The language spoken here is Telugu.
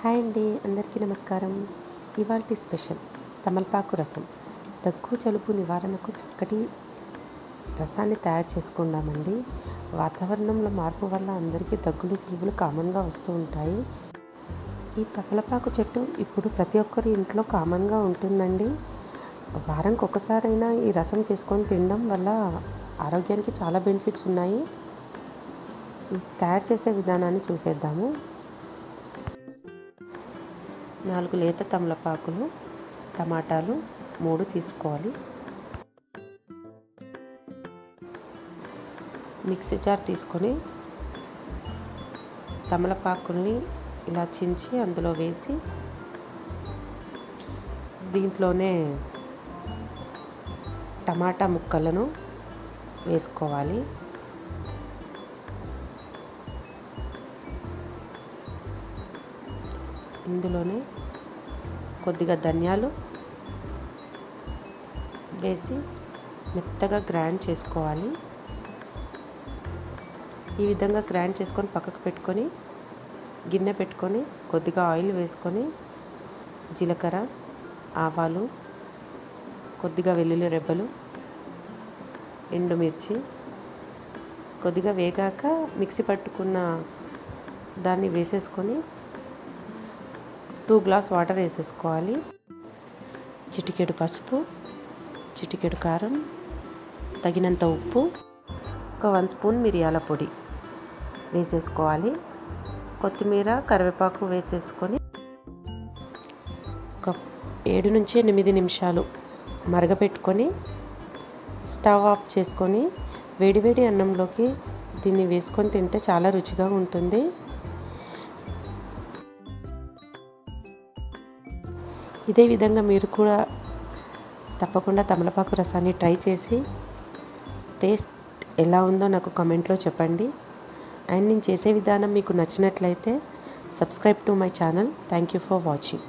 హాయ్ అండి, అందరికీ నమస్కారం. ఇవాల్టి స్పెషల్ తమలపాకు రసం. దగ్గు జలుబు నివారణకు చక్కటి రసాన్ని తయారు చేసుకుందామండి. వాతావరణంలో మార్పు వల్ల అందరికీ దగ్గులు జలుబులు కామన్గా వస్తూ ఉంటాయి. ఈ తమలపాకు చెట్టు ఇప్పుడు ప్రతి ఒక్కరి ఇంట్లో కామన్గా ఉంటుందండి. వారానికి ఒకసారైనా ఈ రసం చేసుకొని తినడం వల్ల ఆరోగ్యానికి చాలా బెనిఫిట్స్ ఉన్నాయి. ఈ తయారు చేసే విధానాన్ని చూసేద్దాము. 4 లేత తమలపాకులు, టమాటాలు 3 తీసుకోవాలి. మిక్సీ జార్ తీసుకొని తమలపాకుల్ని ఇలా చించి అందులో వేసి దీంట్లోనే టమాటా ముక్కలను వేసుకోవాలి. ఇందులోనే కొద్దిగా ధనియాలు వేసి మెత్తగా గ్రైండ్ చేసుకోవాలి. ఈ విధంగా గ్రైండ్ చేసుకొని పక్కకు పెట్టుకొని గిన్నె పెట్టుకొని కొద్దిగా ఆయిల్ వేసుకొని జీలకర్ర, ఆవాలు, కొద్దిగా వెల్లుల్లి రెబ్బలు, ఎండుమిర్చి కొద్దిగా వేగాక మిక్సీ పట్టుకున్న దాన్ని వేసేసుకొని 2 గ్లాస్ వాటర్ వేసేసుకోవాలి. చిటికెడు పసుపు, చిటికెడు కారం, తగినంత ఉప్పు, ఒక 1 స్పూన్ మిరియాల పొడి వేసేసుకోవాలి. కొత్తిమీర, కరివేపాకు వేసేసుకొని ఒక 7 నుంచి 8 నిమిషాలు మరగపెట్టుకొని స్టవ్ ఆఫ్ చేసుకొని వేడివేడి అన్నంలోకి దీన్ని వేసుకొని తింటే చాలా రుచిగా ఉంటుంది. ఇదే విధంగా మీరు కూడా తప్పకుండా తమలపాకు రసాన్ని ట్రై చేసి టేస్ట్ ఎలా ఉందో నాకు కామెంట్లో చెప్పండి. అండ్ నేను చేసే విధానం మీకు నచ్చినట్లయితే subscribe to my channel. Thank you for watching.